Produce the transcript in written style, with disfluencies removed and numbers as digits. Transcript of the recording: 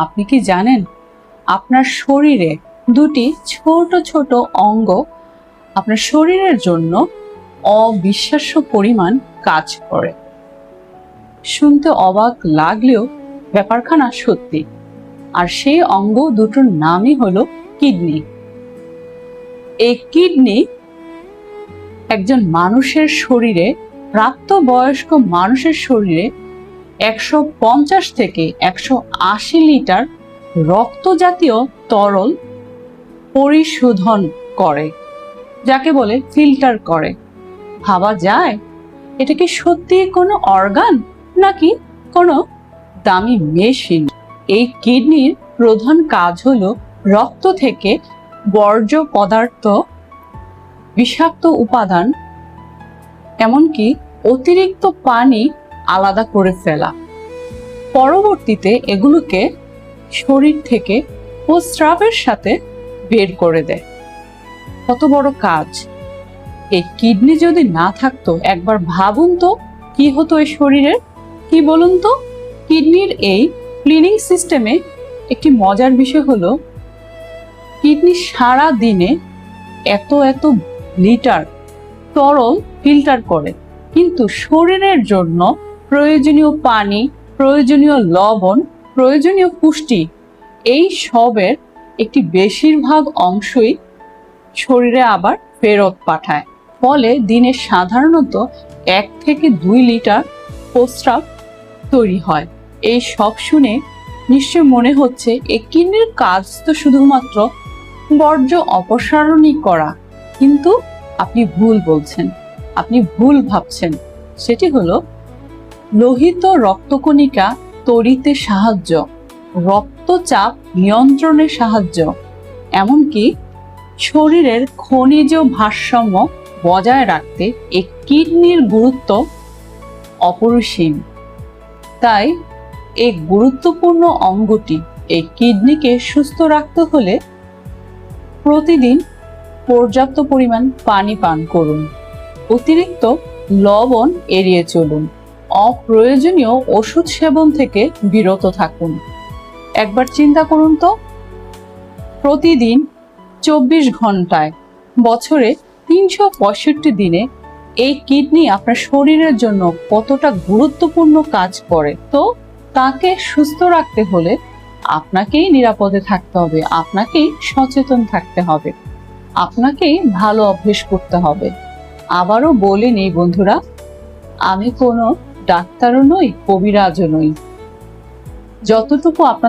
আপনি কি জানেন আপনার শরীরে দুটি ছোট ছোট অঙ্গ আপনার শরীরের জন্য অবিশ্বাস্য পরিমাণ কাজ করে? শুনতে অবাক লাগলেও ব্যাপারখানা সত্যি। আর সেই অঙ্গ দুটোর নামই হলো কিডনি। এই কিডনি একজন মানুষের শরীরে, প্রাপ্তবয়স্ক মানুষের শরীরে 150 থেকে 180 লিটার রক্ত জাতীয় তরল পরিশোধন করে, যাকে বলে ফিল্টার করে। ভাবা যায় এটা কি সত্যি কোনো অর্গান নাকি কোনো দামি মেশিন? এই কিডনির প্রধান কাজ হলো রক্ত থেকে বর্জ্য পদার্থ, বিষাক্ত উপাদান, এমনকি অতিরিক্ত পানি আলাদা করে ফেলা। পরবর্তীতে এগুলোকে শরীর থেকে প্রস্রাবের সাথে বের করে দেয়। কত বড় কাজ! এই কিডনি যদি না থাকতো, একবার ভাবুন তো কি হতো এই শরীরের। কি বলুন তো? কিডনির এই ক্লিনিং সিস্টেমে একটি মজার বিষয় হলো, কিডনি সারা দিনে এত এত লিটার তরল ফিল্টার করে, কিন্তু শরীরের জন্য প্রয়োজনীয় পানি, প্রয়োজনীয় লবণ, প্রয়োজনীয় পুষ্টি, এই সবের একটি বেশিরভাগ অংশই শরীরে আবার ফেরত পাঠায়। ফলে দিনে সাধারণত 1 থেকে 2 লিটার প্রস্রাব তৈরি হয়। এই সব শুনে নিশ্চয় মনে হচ্ছে এই কিডনির কাজ তো শুধুমাত্র বর্জ্য অপসারণই করা, কিন্তু আপনি ভুল বলছেন, আপনি ভুল ভাবছেন। সেটি হলো লোহিত রক্তকণিকা তড়িতে সাহায্য, রক্তচাপ নিয়ন্ত্রণে সাহায্য, এমনকি শরীরের খনিজ ভারসাম্য বজায় রাখতে এই কিডনির গুরুত্ব অপরিসীম। তাই এই গুরুত্বপূর্ণ অঙ্গটি, এই কিডনিকে সুস্থ রাখতে হলে প্রতিদিন পর্যাপ্ত পরিমাণ পানি পান করুন, অতিরিক্ত লবণ এড়িয়ে চলুন, অপ্রয়োজনীয় ওষুধ সেবন থেকে বিরত থাকুন। একবার চিন্তা করুন তো, প্রতিদিন 24 ঘন্টায় বছরে 365 দিনে এই কিডনি আপনার শরীরের জন্য কতটা গুরুত্বপূর্ণ কাজ করে। তো তাকে সুস্থ রাখতে হলে আপনাকেই নিরাপদে থাকতে হবে, আপনাকেই সচেতন থাকতে হবে, আপনাকেই ভালো অভ্যেস করতে হবে। আবারও বলে নেই বন্ধুরা, আমি কোনো ডাক্তারও নই, কবিরাজও নই। যতটুকু আপনার